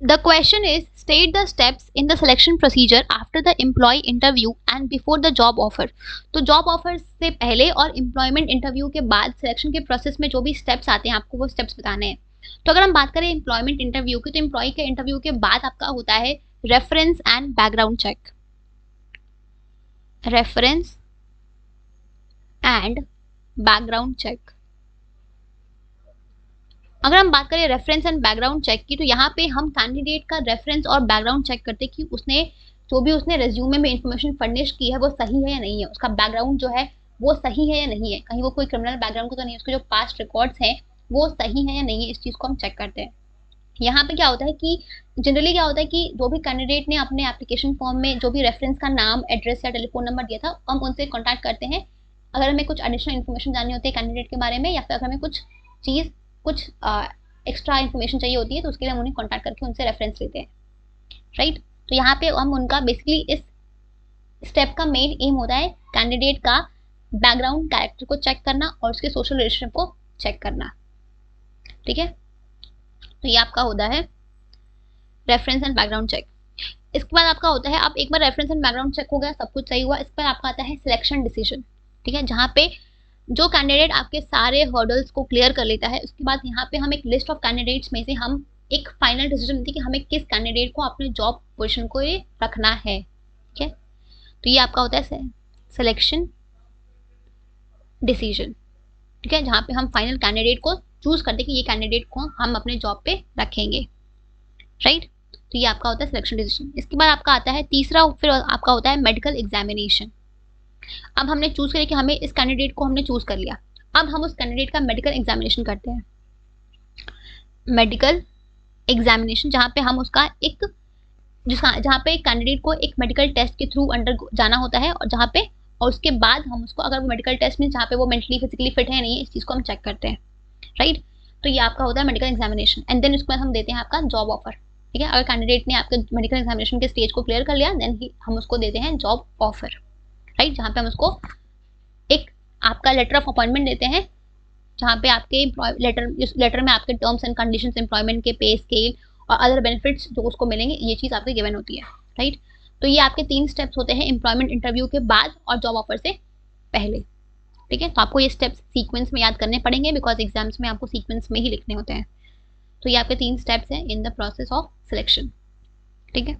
The question is, state the steps in the selection procedure after the employee interview and before the job offer. तो job offer से पहले और employment interview के बाद selection के process में जो भी स्टेप्स आते हैं आपको वो स्टेप्स बताने हैं. तो अगर हम बात करें एम्प्लॉयमेंट इंटरव्यू की, तो एम्प्लॉय के इंटरव्यू के बाद आपका होता है reference and background check. Reference and background check. अगर हम बात करें रेफरेंस एंड बैकग्राउंड चेक की, तो यहाँ पे हम कैंडिडेट का रेफरेंस और बैकग्राउंड चेक करते हैं कि उसने जो भी उसने रेज्यूमे में इंफॉर्मेशन फर्निश की है वो सही है या नहीं है, उसका बैकग्राउंड जो है वो सही है या नहीं है, कहीं वो कोई क्रिमिनल बैकग्राउंड को तो नहीं, उसके जो पास्ट रिकॉर्ड्स हैं वो सही है या नहीं है, इस चीज़ को हम चेक करते हैं. यहाँ पे क्या होता है कि जनरली क्या होता है कि जो भी कैंडिडेट ने अपने एप्लीकेशन फॉर्म में जो भी रेफरेंस का नाम, एड्रेस या टेलीफोन नंबर दिया था, हम उनसे कॉन्टैक्ट करते हैं अगर हमें कुछ एडिशनल इन्फॉर्मेशन जाननी होती है कैंडिडेट के बारे में, या फिर अगर हमें कुछ एक्स्ट्रा इन्फॉर्मेशन चाहिए होती है तो उसके लिए हम उन्हें कॉन्टैक्ट करके उनसे रेफरेंस लेते हैं. राइट. तो यहाँ पे हम उनका बेसिकली इस स्टेप का मेन एम होता है कैंडिडेट का बैकग्राउंड कैरेक्टर को चेक करना और उसके सोशल रिलेशनशिप को चेक करना. ठीक है. तो ये आपका होता है रेफरेंस एंड बैकग्राउंड चेक. इसके बाद आपका होता है, आप एक बार रेफरेंस एंड बैकग्राउंड चेक हो गया, सब कुछ सही हुआ, इस पर आपका आता है सिलेक्शन डिसीजन. ठीक है. जहाँ पे जो कैंडिडेट आपके सारे हर्डल्स को क्लियर कर लेता है, उसके बाद यहाँ पे हम एक लिस्ट ऑफ कैंडिडेट्स में से हम एक फाइनल डिसीजन लेते हैं कि हमें किस कैंडिडेट को अपने जॉब पोजीशन को ये रखना है. ठीक है. तो ये आपका होता है सिलेक्शन डिसीजन. ठीक है. जहाँ पे हम फाइनल कैंडिडेट को चूज करते हैं कि ये कैंडिडेट को हम अपने जॉब पे रखेंगे. राइट. तो ये आपका होता है सिलेक्शन डिसीजन. इसके बाद आपका आता है तीसरा, फिर आपका होता है मेडिकल एग्जामिनेशन. अब हमने चूज किया कि हमें इस कैंडिडेट को हमने चूज कर लिया, अब हम उस कैंडिडेट का मेडिकल एग्जामिनेशन करते हैं. मेडिकल एग्जामिनेशन जहाँ पे हम उसका एक जहाँ पे कैंडिडेट को एक मेडिकल टेस्ट के थ्रू अंडर जाना होता है, और जहाँ पे और उसके बाद हम उसको अगर वो मेडिकल टेस्ट में जहाँ पे वो मेंटली फिजिकली फिट है नहीं, इस चीज़ को हम चेक करते हैं. राइट. तो ये आपका होता है मेडिकल एग्जामिनेशन. एंड देन उसके बाद हम देते हैं आपका जॉब ऑफर. ठीक है. अगर कैंडिडेट ने आपके मेडिकल एग्जामिनेशन के स्टेज को क्लियर कर लिया, देन हम उसको देते हैं जॉब ऑफर. राइट. जहाँ पे हम उसको एक आपका लेटर ऑफ अपॉइंटमेंट देते हैं, जहाँ पे आपके लेटर में आपके टर्म्स एंड कंडीशंस, एम्प्लॉयमेंट के पे स्केल और अदर बेनिफिट्स जो उसको मिलेंगे, ये चीज़ आपके गिवन होती है. राइट. तो ये आपके 3 स्टेप्स होते हैं एम्प्लॉयमेंट इंटरव्यू के बाद और जॉब ऑफर से पहले. ठीक है. तो आपको ये स्टेप्स सीक्वेंस में याद करने पड़ेंगे, बिकॉज एग्जाम्स में आपको सीक्वेंस में ही लिखने होते हैं. तो ये आपके 3 स्टेप्स हैं in the process of selection. ठीक है.